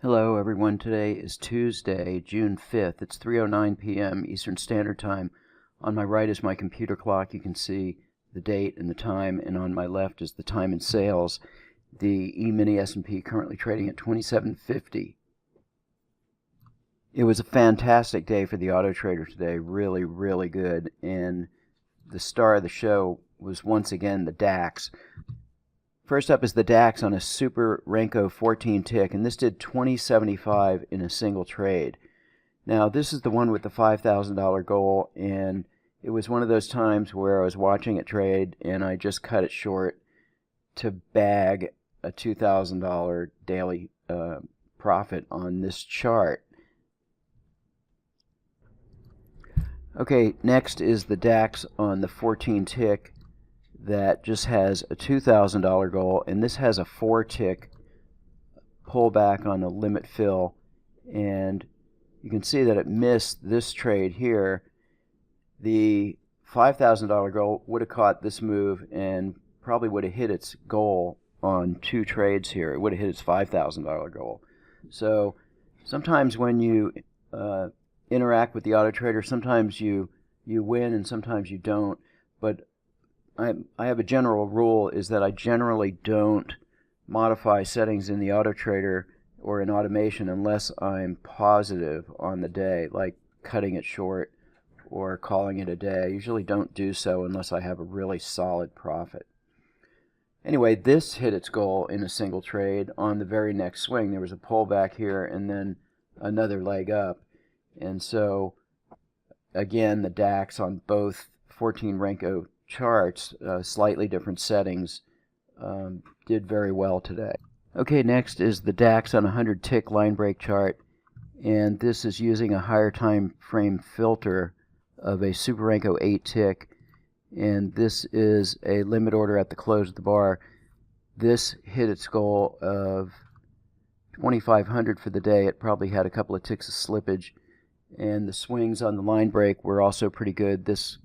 Hello everyone, today is Tuesday, June 5th. It's 3:09 p.m. Eastern Standard Time. On my right is my computer clock. You can see the date and the time, and on my left is the time in sales. The Emini S&P currently trading at 2750. It was a fantastic day for the Autotrader today, really good, and the star of the show was once again the DAX. First up is the DAX on a super Renko 14 tick, and this did 2075 in a single trade. Now this is the one with the $5,000 goal, and it was one of those times where I was watching it trade and I just cut it short to bag a $2,000 daily profit on this chart. Okay, next is the DAX on the 14 tick that just has a $2,000 goal, and this has a 4-tick pullback on a limit fill, and you can see that it missed this trade here. The $5,000 goal would have caught this move and probably would have hit its goal on 2 trades here. It would have hit its $5,000 goal. So sometimes when you interact with the Autotrader, sometimes you win and sometimes you don't, but I have a general rule, is that I generally don't modify settings in the Autotrader or in automation unless I'm positive on the day, like cutting it short or calling it a day. I usually don't do so unless I have a really solid profit. Anyway, this hit its goal in a single trade on the very next swing. There was a pullback here and then another leg up. And so, again, the DAX on both 14 Renko charts, slightly different settings, did very well today. Okay, next is the DAX on a 100-tick line break chart, and this is using a higher time frame filter of a Super Renko 8-tick, and this is a limit order at the close of the bar. This hit its goal of 2,500 for the day. It probably had a couple of ticks of slippage, and the swings on the line break were also pretty good. This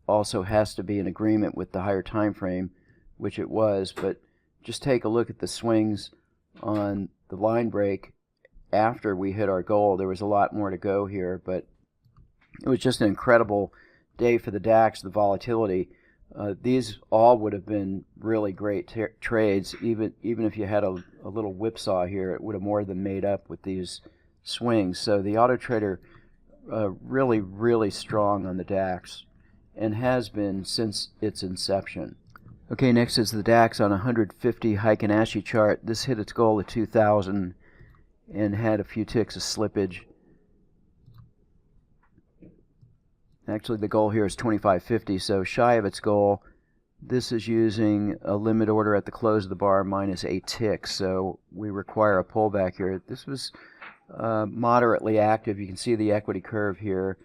also has to be in agreement with the higher time frame, which it was, but just take a look at the swings on the line break after we hit our goal. There was a lot more to go here, but it was just an incredible day for the DAX, the volatility. These all would have been really great trades. Even if you had a little whipsaw here, it would have more than made up with these swings. So the Autotrader really strong on the DAX, and has been since its inception. Okay, next is the DAX on a 150 Heikin-Ashi chart. This hit its goal of 2,000 and had a few ticks of slippage. Actually, the goal here is 2,550, so shy of its goal. This is using a limit order at the close of the bar minus 8 ticks, so we require a pullback here. This was moderately active. You can see the equity curve here.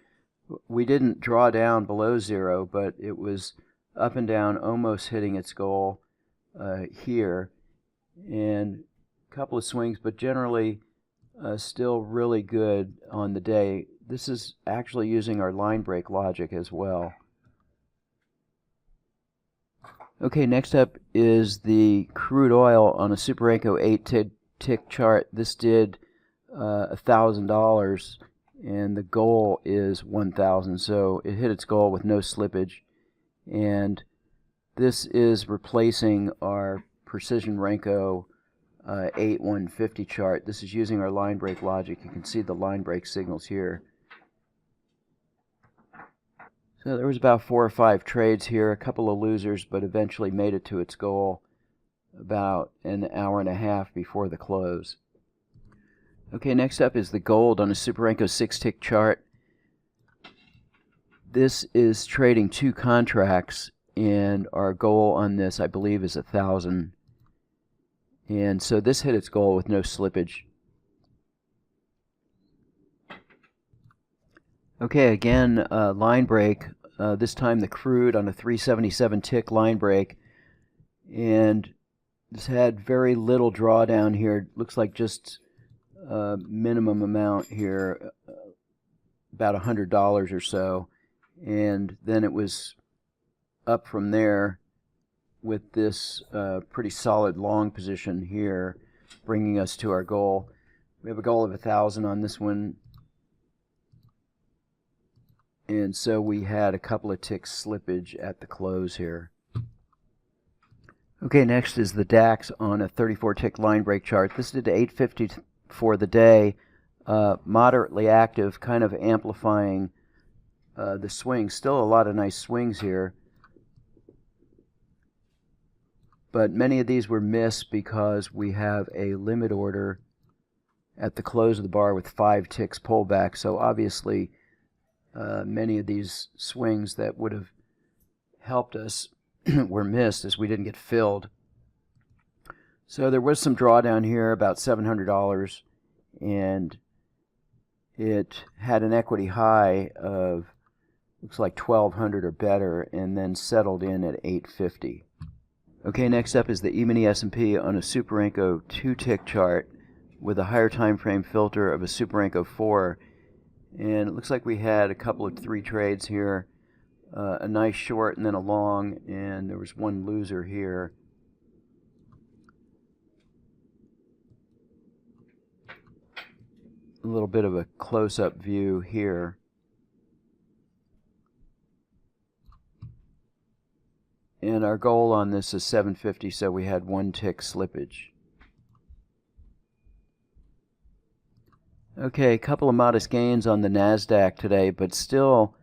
We didn't draw down below zero, but it was up and down, almost hitting its goal here, and a couple of swings, but generally still really good on the day. This is actually using our line break logic as well. Okay, next up is the crude oil on a Super Renko 8-tick chart. This did $1,000, and the goal is 1,000, so it hit its goal with no slippage. And this is replacing our Precision Renko 8-150 chart. This is using our line break logic. You can see the line break signals here. So there was about 4 or 5 trades here, a couple of losers, but eventually made it to its goal about an hour and a half before the close. Okay, next up is the gold on a Super Renko 6-tick chart. This is trading 2 contracts, and our goal on this, I believe, is 1,000. And so this hit its goal with no slippage. Okay, again, line break. This time the crude on a 377-tick line break, and this had very little drawdown here. Looks like just minimum amount here, about $100 or so, and then it was up from there with this pretty solid long position here, bringing us to our goal. We have a goal of 1,000 on this one. And so we had a couple of ticks slippage at the close here. Okay, next is the DAX on a 34-tick line break chart. This did 850 for the day. Moderately active, kind of amplifying the swings. Still a lot of nice swings here. But many of these were missed because we have a limit order at the close of the bar with 5 ticks pullback. So obviously many of these swings that would have helped us were missed as we didn't get filled. So there was some drawdown here, about $700, and it had an equity high of looks like 1,200 or better, and then settled in at 850. Okay, next up is the Emini S&P on a Super Renko 2-tick chart with a higher time frame filter of a Super Renko 4, and it looks like we had a couple of 3 trades here, a nice short and then a long, and there was one loser here. A little bit of a close-up view here. And our goal on this is 750, so we had 1 tick slippage. Okay, a couple of modest gains on the NASDAQ today, but still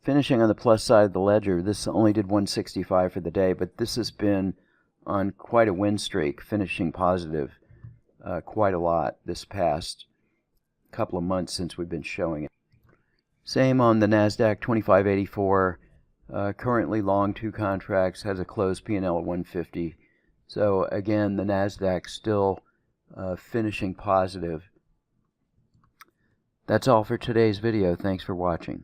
finishing on the plus side of the ledger. This only did 165 for the day, but this has been on quite a win streak, finishing positive quite a lot this past couple of months since we've been showing it. Same on the NASDAQ 2584. Currently long 2 contracts, has a closed P&L at 150. So again, the NASDAQ still finishing positive. That's all for today's video. Thanks for watching.